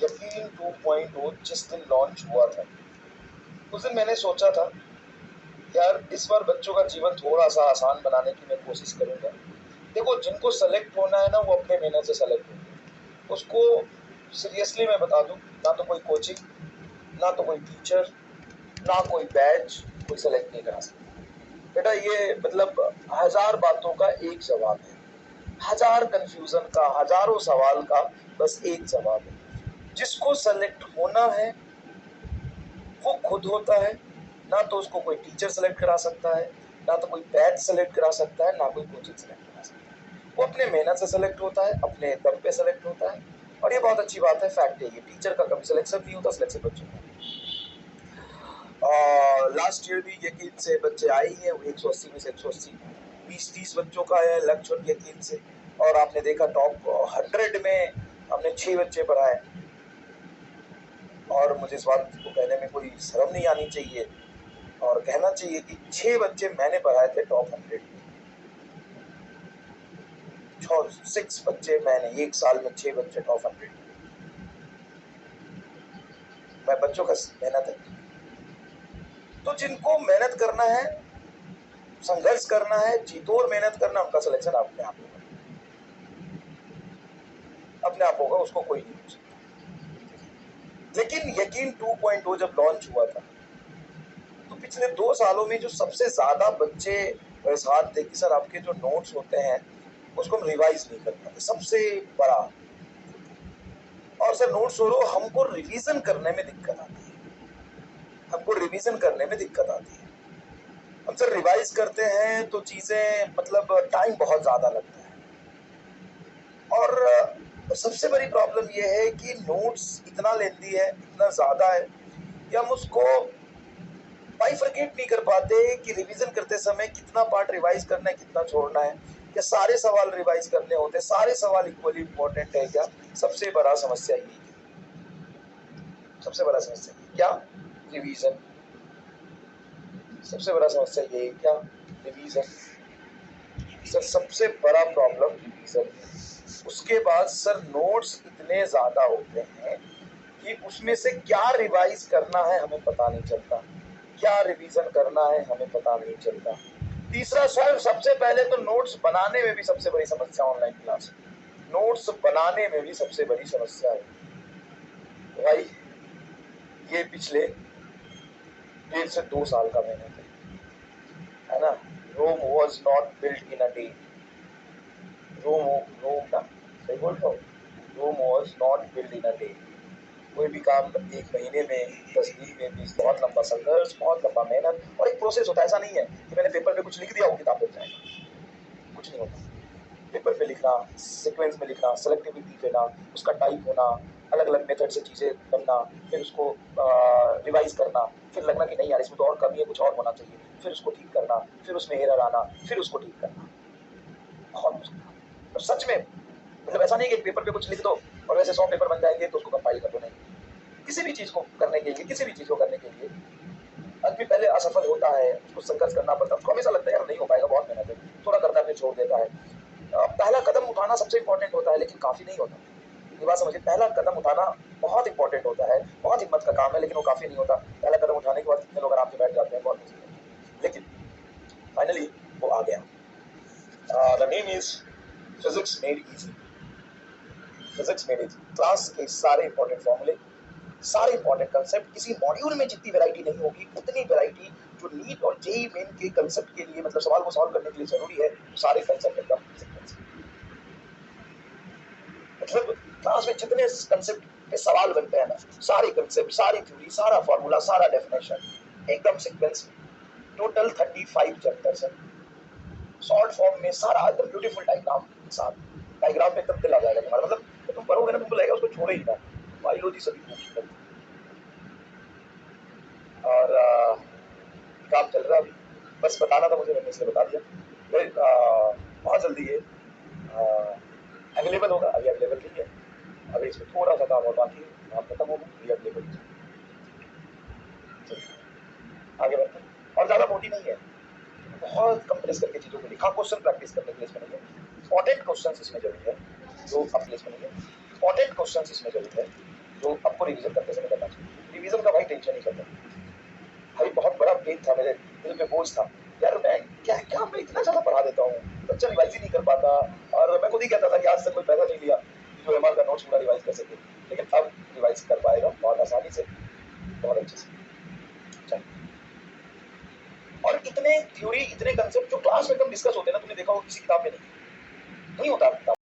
यकीन 2.0 जिस दिन लॉन्च हुआ था, उस दिन मैंने सोचा था यार इस बार बच्चों का जीवन थोड़ा सा आसान बनाने की मैं कोशिश करूंगा। देखो, जिनको सेलेक्ट होना है ना, वो अपने मेहनत से सेलेक्ट होंगे। उसको सीरियसली मैं बता दूं, ना तो कोई कोचिंग, ना तो कोई टीचर, ना कोई बैच कोई सेलेक्ट नहीं करा सकता। बेटा, ये मतलब हजार बातों का एक जवाब है, हजार कंफ्यूजन का, हजारों सवाल का बस एक जवाब है। जिसको सेलेक्ट होना है वो खुद होता है। ना तो उसको कोई टीचर सेलेक्ट करा सकता है, ना तो कोई बैच सेलेक्ट करा सकता है, ना कोई कोचिंग सेलेक्ट करा सकता है। वो अपने मेहनत से सेलेक्ट होता है, अपने दम पे सेलेक्ट होता है। और ये बहुत अच्छी बात है, फैक्ट है ये, टीचर का कभी सिलेक्शन नहीं होता, सिलेक्शन बच्चों का। और लास्ट ईयर भी यकीन से बच्चे आए ही हैं, 180 में से 180, 20-30 बच्चों का है लक्ष्य यकीन से। और आपने देखा टॉप 100 में हमने 6 बच्चे पढ़ाए। और मुझे इस बात को कहने में कोई शर्म नहीं आनी चाहिए और कहना चाहिए कि 6 बच्चे मैंने पढ़ाए थे टॉप 100 में। 6 बच्चे मैंने, एक साल में 6 बच्चे टॉप 100 में। मैं बच्चों का मेहनत है। तो जिनको मेहनत करना है, संघर्ष करना है, जीतोड़ मेहनत करना, उनका सिलेक्शन अपने आप होगा, अपने आप होगा, उसको कोई नहीं पूछ सकता। लेकिन यकीन 2.0 जब लॉन्च हुआ था, तो पिछले 2 सालों में जो सबसे ज्यादा बच्चे साथ थे कि सर आपके जो नोट्स होते हैं उसको हम रिवाइज नहीं कर पाते, सबसे बड़ा। और सर नोट्स हो हमको रिवीजन करने में दिक्कत आती है, हमको रिवीजन करने में दिक्कत आती है। हम सर रिवाइज करते हैं तो चीजें मतलब टाइम बहुत ज्यादा लगता है। और सबसे बड़ी प्रॉब्लम यह है कि नोट्स इतना लेंदी है, इतना ज्यादा है कि हम उसको बाइफरकेट नहीं कर पाते कि रिवीजन करते समय कितना पार्ट रिवाइज करना है, कितना छोड़ना है, या सारे सवाल रिवाइज करने होते, सारे सवाल इक्वली इंपॉर्टेंट है क्या। सबसे बड़ा समस्या यही है, सबसे बड़ा समस्या क्या, रिवीजन। सबसे बड़ा समस्या यही क्या, रिवीजन। सर सबसे बड़ा प्रॉब्लम रिवीजन है। उसके बाद सर नोट्स इतने ज्यादा होते हैं कि उसमें से क्या रिवाइज करना है हमें पता नहीं चलता, क्या रिवीजन करना है हमें पता नहीं चलता। तीसरा सर, सबसे पहले तो नोट्स बनाने में भी सबसे बड़ी समस्या ऑनलाइन क्लास, नोट्स बनाने में भी सबसे बड़ी समस्या है। भाई ये पिछले 1.5 से 2 साल का मेहनत है ना। Rome was not built in a day. Rome Rome ना, सही बोल रहा हूँ, Rome was not built in a day. कोई भी काम 1 महीने में, 10 दिन में, 20, बहुत लंबा संघर्ष, बहुत लंबा मेहनत और एक प्रोसेस होता है। ऐसा नहीं है कि मैंने पेपर पे कुछ लिख दिया वो किताब बन जाएगा, कुछ नहीं होता। पेपर पे लिखना, सीक्वेंस में लिखना, सेलेक्टिविटी लेना, उसका टाइप होना, अलग अलग मेथड से चीज़ें बनना, फिर उसको रिवाइज करना, फिर लगना कि नहीं यार इसमें तो और कमी है, कुछ और होना चाहिए, फिर उसको ठीक करना, फिर उसमें एरर आना, फिर उसको ठीक करना, बहुत मुश्किल। और सच में मतलब ऐसा नहीं कि पेपर पे कुछ लिख दो और वैसे 100 पेपर बन जाएंगे तो उसको कंपाइल कर दो, नहीं। किसी भी चीज़ को करने के लिए, किसी भी चीज़ को करने के लिए आदमी पहले असफल होता है, उसको संघर्ष करना पड़ता है, उसको हमेशा लगता है यार नहीं हो पाएगा, बहुत मेहनत है, थोड़ा करता है फिर छोड़ देता है। पहला कदम उठाना सबसे इंपॉर्टेंट होता है, लेकिन काफी नहीं होता। ये बात समझिए, पहला कदम उठाना बहुत इंपॉर्टेंट होता है, बहुत हिम्मत का काम है, लेकिन वो काफी नहीं होता। पहला कदम उठाने के बाद कितने लोग आराम से बैठ जाते हैं, बहुत मुश्किल है। लेकिन फाइनली वो आ गया। The name is physics made easy. Physics made easy class के सारे इंपॉर्टेंट फॉर्मूले, सारे इंपॉर्टेंट कंसेप्ट, किसी मॉड्यूल में जितनी वैरायटी नहीं होगी उतनी वैरायटी जो नीट और जेई मेन के कंसेप्ट के लिए, मतलब सवाल को सॉल्व करने के लिए जरूरी है, सारे कंसेप्ट एकदम सीक्वेंस। मतलब क्लास में जितने कंसेप्ट के सवाल बनते हैं ना, सारे कंसेप्ट, सारी थ्योरी, सारा फॉर्मूला, सारा डेफिनेशन एकदम सीक्वेंस में। टोटल 35 चैप्टर्स है, शॉर्ट फॉर्म में, सारा एकदम ब्यूटीफुल डायग्राम के साथ। डायग्राम में एकदम दिल आ जाएगा तुम्हारा, मतलब जब तुम पढ़ोगे ना तुमको लगेगा उसको छोड़े ही ना। बायोलॉजी सभी खूबसूरत और काम चल रहा है अभी, बस बताना था मुझे, मैंने इसलिए बता दिया। बहुत जल्दी ये अवेलेबल होगा, अभी अवेलेबल नहीं है, अभी इसमें थोड़ा सा काम और बाकी है, काम खत्म होगा, ये अवेलेबल। आगे बढ़ते हैं। और ज़्यादा मोटी नहीं है, बहुत कंप्रेस करके चीज़ों को लिखा, क्वेश्चन प्रैक्टिस करने के लिए इसमें नहीं है, इंपॉर्टेंट क्वेश्चन इसमें जरूर है, जो अपने इसमें नहीं है, इंपॉर्टेंट क्वेश्चन इसमें जरूर है, जो आपको रिवीजन करते समय करना चाहिए। रिवीजन का भाई टेंशन नहीं करता। भाई बहुत बड़ा पेन था मेरे दिल पे, बोझ था यार, मैं क्या क्या मैं इतना ज्यादा पढ़ा देता हूँ, बच्चा रिवाइज ही नहीं कर पाता। और मैं खुद ही कहता था कि आज तक कोई पैसा नहीं लिया जो एमआर का नोट्स पूरा रिवाइज कर सके, लेकिन अब रिवाइज कर पाएगा बहुत आसानी से, बहुत अच्छे से। चल। और इतने थ्योरी, इतने कंसेप्ट जो क्लास में एकदम डिस्कस होते हैं ना, तुमने देखा हो किसी किताब में नहीं, नहीं होता।